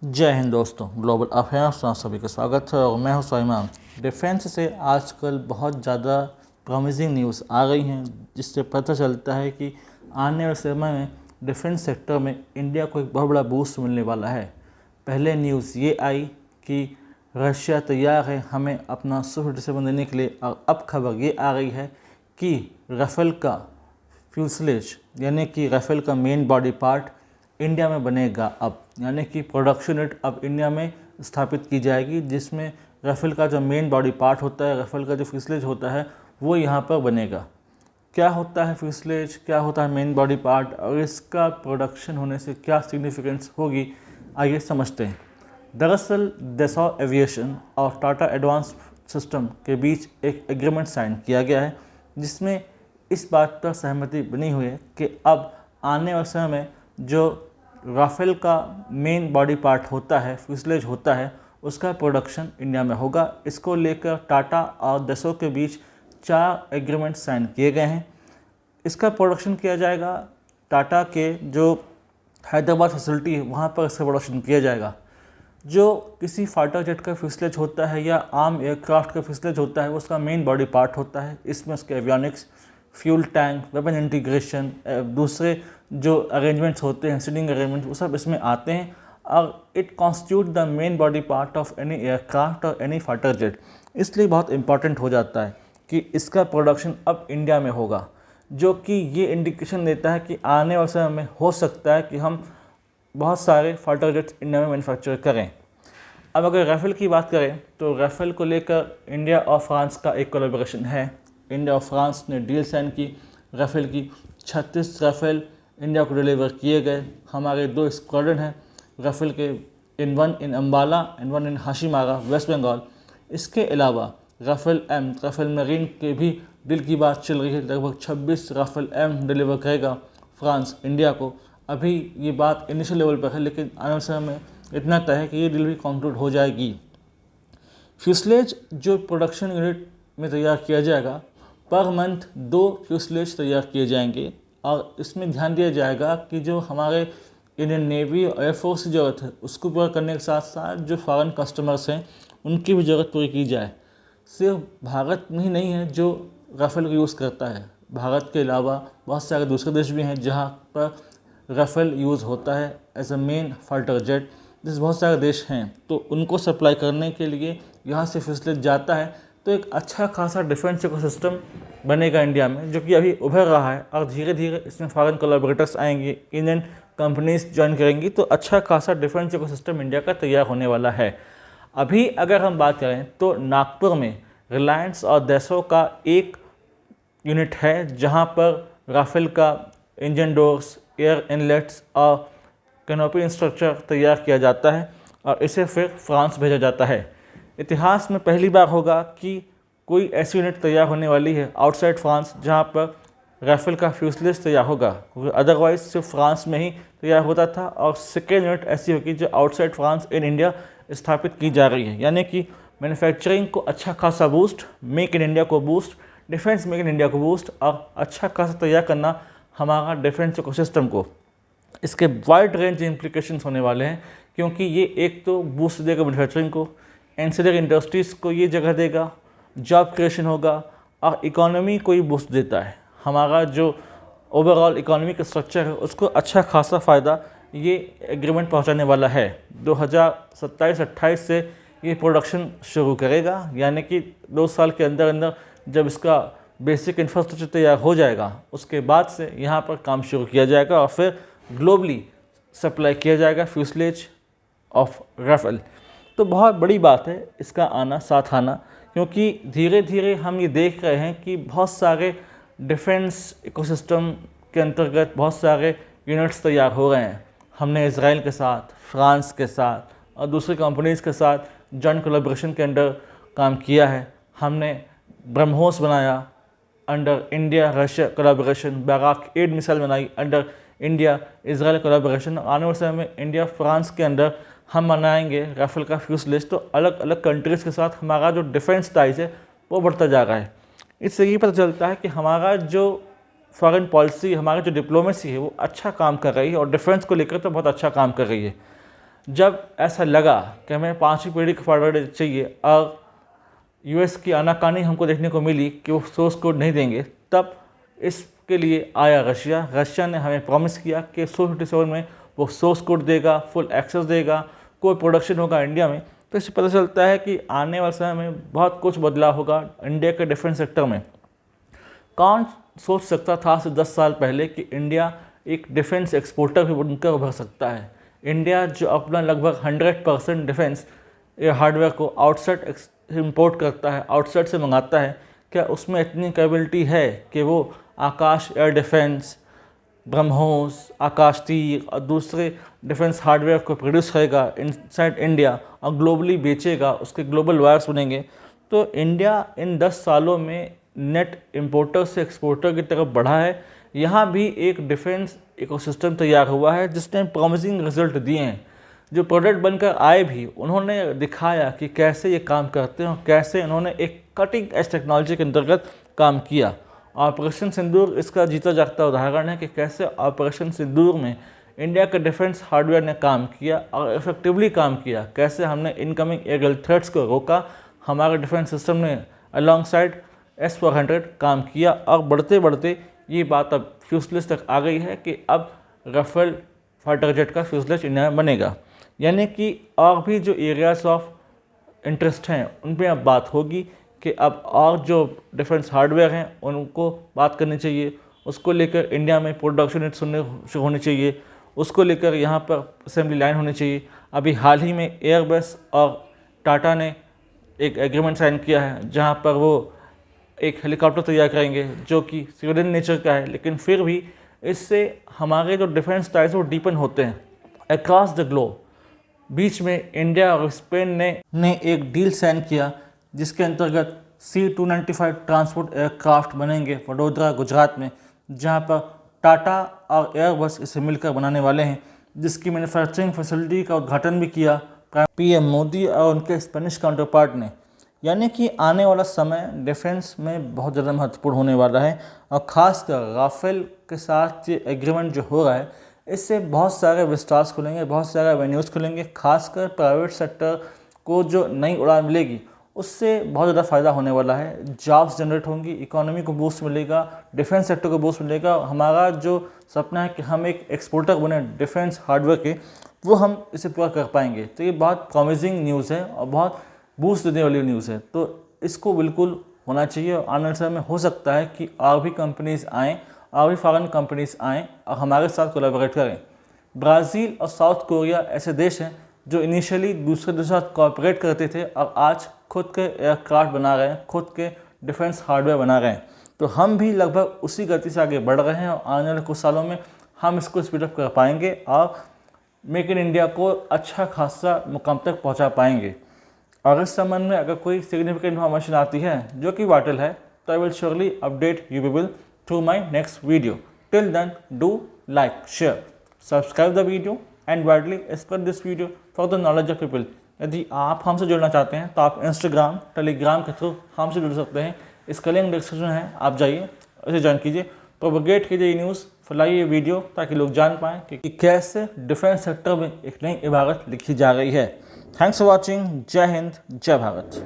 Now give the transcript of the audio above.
जय हिंद दोस्तों, global affairs में आप सभी का स्वागत है और मैं हूं सुलेमान। डिफेंस से आजकल बहुत ज़्यादा प्रॉमिसिंग न्यूज़ आ गई हैं, जिससे पता चलता है कि आने वाले समय में डिफेंस सेक्टर में इंडिया को एक बहुत बड़ा बूस्ट मिलने वाला है। पहले न्यूज़ ये आई कि रशिया तैयार है हमें अपना Su-57 देने के लिए, और अब खबर ये आ गई है कि राफेल का फ्यूसलेज यानी कि राफेल का मेन बॉडी पार्ट इंडिया में बनेगा अब, यानी कि प्रोडक्शन यूनिट अब इंडिया में स्थापित की जाएगी, जिसमें राफेल का जो मेन बॉडी पार्ट होता है, राफेल का जो फ्यूसलेज होता है वो यहाँ पर बनेगा। क्या होता है फ्यूसलेज, क्या होता है मेन बॉडी पार्ट और इसका प्रोडक्शन होने से क्या सिग्निफिकेंस होगी, आइए समझते हैं। दरअसल दसॉ एविएशन और टाटा एडवांस सिस्टम के बीच एक एग्रीमेंट साइन किया गया है, जिसमें इस बात पर सहमति बनी हुई है कि अब आने वाले समय में जो राफेल का मेन बॉडी पार्ट होता है, फ्यूसलेज होता है, उसका प्रोडक्शन इंडिया में होगा। इसको लेकर टाटा और दसो के बीच 4 एग्रीमेंट साइन किए गए हैं। इसका प्रोडक्शन किया जाएगा टाटा के जो हैदराबाद फैसिलिटी है वहाँ पर इसका प्रोडक्शन किया जाएगा। जो किसी फाइटर जेट का फ्यूसलेज होता है या आर्म एयरक्राफ्ट का फ्यूसलेज होता है, वो उसका मेन बॉडी पार्ट होता है। इसमें उसके avionics, fuel tank, weapon integration, दूसरे जो अरेंजमेंट्स होते हैं, सीटिंग अरेंजमेंट्स, वो सब इसमें आते हैं और it constitute the main body part of any aircraft और एनी फाइटर जेट। इसलिए बहुत इंपॉर्टेंट हो जाता है कि इसका प्रोडक्शन अब इंडिया में होगा, जो कि ये इंडिकेशन देता है कि आने वाले समय में हो सकता है कि हम बहुत सारे फाइटर जेट्स इंडिया में मैन्युफैक्चर करें। अब अगर राफेल की बात करें तो राफेल को लेकर इंडिया और फ्रांस का एक कोलैबोरेशन है। इंडिया और फ्रांस ने डील साइन की राफेल की। 36 राफेल इंडिया को डिलीवर किए गए। हमारे 2 स्क्वाड्रन हैं राफेल के, one in Ambala and one in Hasimara, West Bengal. इसके अलावा राफेल मरीन के भी डील की बात चल रही है। लगभग 26 राफेल एम डिलीवर करेगा फ्रांस इंडिया को। अभी ये बात इनिशियल लेवल पर है, लेकिन आने वाले समय में इतना तय है कि ये डील भी कंक्लूड हो जाएगी। फ्यूसलेज जो प्रोडक्शन यूनिट में तैयार किया जाएगा, पर मंथ 2 फ्यूसलेज तैयार किए जाएंगे और इसमें ध्यान दिया जाएगा कि जो हमारे इंडियन नेवी और एयरफोर्स की ज़रूरत है उसको पूरा करने के साथ साथ जो फॉरेन कस्टमर्स हैं उनकी भी ज़रूरत पूरी की जाए। सिर्फ भारत में ही नहीं है जो राफेल को यूज़ करता है, भारत के अलावा बहुत सारे दूसरे देश भी हैं जहाँ पर राफेल यूज़ होता है as a main fighter jet. जैसे बहुत सारे देश हैं, तो उनको सप्लाई करने के लिए यहाँ से फ्यूसलेज जाता है, तो एक अच्छा खासा डिफेंस इकोसिस्टम बनेगा इंडिया में, जो कि अभी उभर रहा है और धीरे धीरे इसमें फॉरेन कोलैबोरेटर्स आएंगे, इंडियन कंपनीज ज्वाइन करेंगी, तो अच्छा खासा डिफेंस इकोसिस्टम इंडिया का तैयार होने वाला है। अभी अगर हम बात करें तो नागपुर में रिलायंस और दसो का एक यूनिट है, जहां पर राफेल का इंजन डोर्स, एयर इनलेट्स और कैनोपी स्ट्रक्चर तैयार किया जाता है और इसे फिर फ्रांस भेजा जाता है। इतिहास में पहली बार होगा कि कोई ऐसी यूनिट तैयार होने वाली है आउटसाइड फ्रांस जहां पर राफेल का फ्यूसलेज तैयार होगा, क्योंकि अदरवाइज सिर्फ फ्रांस में ही तैयार होता था। और सेकेंड यूनिट ऐसी होगी जो आउटसाइड फ्रांस इन इंडिया स्थापित की जा रही है, यानी कि मैन्युफैक्चरिंग को अच्छा खासा बूस्ट, मेक इन इंडिया को boost, defence make in India को बूस्ट और अच्छा खासा तैयार करना हमारा डिफेंस इकोसिस्टम को। इसके वाइड रेंज इम्प्लीकेशंस होने वाले हैं, क्योंकि ये एक तो बूस्ट देगा मैन्युफैक्चरिंग को, एंसिलरी इंडस्ट्रीज़ को ये जगह देगा, जॉब क्रिएशन होगा और इकोनॉमी को ही बूस्ट देता है। हमारा जो ओवरऑल इकोनॉमिक स्ट्रक्चर है उसको अच्छा खासा फ़ायदा ये एग्रीमेंट पहुंचाने वाला है। 2027-28 से ये प्रोडक्शन शुरू करेगा, यानी कि 2 साल के अंदर अंदर जब इसका बेसिक इंफ्रास्ट्रक्चर तैयार हो जाएगा, उसके बाद से यहाँ पर काम शुरू किया जाएगा और फिर ग्लोबली सप्लाई किया जाएगा फ्यूसलेज ऑफ राफेल। तो बहुत बड़ी बात है इसका आना, साथ आना, क्योंकि धीरे धीरे हम ये देख रहे हैं कि बहुत सारे डिफेंस इकोसिस्टम के अंतर्गत बहुत सारे यूनिट्स तैयार हो रहे हैं। हमने इजराइल के साथ, फ्रांस के साथ और दूसरी कंपनीज़ के साथ जॉइंट कोलैबोरेशन के अंडर काम किया है। हमने ब्रह्मोस बनाया under India Russia collaboration, बैराक 8 missile बनाई अंडर इंडिया इजराइल कोलैबोरेशन। आने वाले समय में इंडिया फ्रांस के अंदर हम बनाएंगे राफेल का फ्यूसलेज। तो अलग अलग कंट्रीज़ के साथ हमारा जो डिफेंस टाइज है वो बढ़ता जा रहा है। इससे ये पता चलता है कि हमारा जो फॉरेन पॉलिसी, हमारी जो डिप्लोमेसी है वो अच्छा काम कर रही है और डिफेंस को लेकर तो बहुत अच्छा काम कर रही है। जब ऐसा लगा कि हमें 5वीं पीढ़ी का फाइटर चाहिए और यूएस की आनाकानी हमको देखने को मिली कि वो सोर्स कोड नहीं देंगे, तब इसके लिए आया रशिया। रशिया ने हमें प्रॉमिस किया कि Su-57 में वो सोर्स कोड देगा, फुल एक्सेस देगा, कोई प्रोडक्शन होगा इंडिया में। तो इससे पता चलता है कि आने वाले समय में बहुत कुछ बदलाव होगा इंडिया के डिफेंस सेक्टर में। कौन सोच सकता था आज से 10 साल पहले कि इंडिया एक डिफेंस एक्सपोर्टर भी बनकर उभर सकता है। इंडिया जो अपना लगभग 100% डिफेंस हार्डवेयर को आउटसाइड इंपोर्ट करता है, आउटसाइड से मंगाता है, क्या उसमें इतनी कैपेबिलिटी है कि वो आकाश एयर डिफेंस, ब्रह्मोस, आकाश तीर और दूसरे डिफेंस हार्डवेयर को प्रोड्यूस करेगा इनसाइड इंडिया और ग्लोबली बेचेगा, उसके ग्लोबल वायर्स बनेंगे? तो इंडिया इन 10 सालों में नेट इंपोर्टर से एक्सपोर्टर की तरफ बढ़ा है। यहाँ भी एक डिफेंस इकोसिस्टम तैयार हुआ है जिसने प्रॉमिसिंग रिजल्ट दिए हैं। जो प्रोडक्ट बनकर आए भी, उन्होंने दिखाया कि कैसे ये काम करते हैं और कैसे इन्होंने एक कटिंग एज टेक्नोलॉजी के अंतर्गत काम किया। ऑपरेशन सिंदूर इसका जीता जागता उदाहरण है कि कैसे ऑपरेशन सिंदूर में इंडिया के डिफेंस हार्डवेयर ने काम किया और इफेक्टिवली काम किया। कैसे हमने इनकमिंग एयरगन थ्रेट्स को रोका, हमारे डिफेंस सिस्टम ने अलॉन्गसाइड S-400 काम किया और बढ़ते बढ़ते ये बात अब फ्यूजलेज तक आ गई है कि अब राफेल फाइटर जेट का फ्यूजलेज इंडिया में बनेगा। यानी कि और भी जो एरियाज ऑफ इंटरेस्ट हैं उन पर अब बात होगी कि अब और जो डिफेंस हार्डवेयर हैं उनको बात करनी चाहिए, उसको लेकर इंडिया में प्रोडक्शन यूनिट शुरू होनी चाहिए, उसको लेकर यहाँ पर असेंबली लाइन होनी चाहिए। अभी हाल ही में एयरबस और टाटा ने एक एग्रीमेंट साइन किया है जहाँ पर वो एक हेलीकॉप्टर तैयार करेंगे जो कि सिविलियन नेचर का है, लेकिन फिर भी इससे हमारे जो डिफेंस टाइज वो डीपन होते हैं अक्रॉस द ग्लोब। बीच में इंडिया और स्पेन ने एक डील साइन किया जिसके अंतर्गत C-295 ट्रांसपोर्ट एयरक्राफ्ट बनेंगे वडोदरा गुजरात में, जहां पर टाटा और एयरबस इसे मिलकर बनाने वाले हैं, जिसकी मैन्युफैक्चरिंग फैसिलिटी का उद्घाटन भी किया PM मोदी और उनके स्पेनिश काउंटर पार्ट ने। यानी कि आने वाला समय डिफेंस में बहुत ज़्यादा महत्वपूर्ण होने वाला है और ख़ासकर राफेल के साथ ये एग्रीमेंट जो हो रहा है इससे बहुत सारे विस्टार्स खुलेंगे, बहुत सारे एवेन्यूज़ खुलेंगे। खासकर प्राइवेट सेक्टर को जो नई उड़ान मिलेगी उससे बहुत ज़्यादा फ़ायदा होने वाला है। जॉब्स जनरेट होंगी, इकोनॉमी को बूस्ट मिलेगा, डिफेंस सेक्टर को बूस्ट मिलेगा। हमारा जो सपना है कि हम एक एक्सपोर्टर बने डिफेंस हार्डवेयर के, वो हम इसे पूरा कर पाएंगे। तो ये बहुत प्रॉमिसिंग न्यूज़ है और बहुत बूस्ट देने वाली न्यूज़ है, तो इसको बिल्कुल होना चाहिए। और आने वाले समय में हो सकता है कि और भी कंपनीज आएँ और भी फॉरेन कंपनीज आएँ और हमारे साथ कोलैबोरेट करें। ब्राज़ील और साउथ कोरिया ऐसे देश हैं जो इनिशियली दूसरे देशों के साथ कोऑपरेट करते थे और आज खुद के एयरक्राफ्ट बना रहे हैं, खुद के डिफेंस हार्डवेयर बना रहे हैं। तो हम भी लगभग उसी गति से आगे बढ़ रहे हैं और आने वाले कुछ सालों में हम इसको स्पीडअप कर पाएंगे और मेक इन इंडिया को अच्छा खासा मुकाम तक पहुँचा पाएंगे। और इस संबंध में अगर कोई सिग्निफिकेंट इन्फॉर्मेशन आती है जो कि वाइटल है, तो I will surely update you people through my next video. Till then do like, share, subscribe the video and widely spread this video for the knowledge of people. यदि आप हमसे जुड़ना चाहते हैं तो आप इंस्टाग्राम, टेलीग्राम के थ्रू हमसे जुड़ सकते हैं। इसका लिंक डिस्क्रिप्शन है, आप जाइए उसे ज्वाइन कीजिए, प्रोपोगेट कीजिए न्यूज़, फैलाइए वीडियो ताकि लोग जान पाएँ कि कैसे डिफेंस सेक्टर में एक नई इबारत लिखी जा रही है। Thanks for watching. जय हिंद, जय भारत।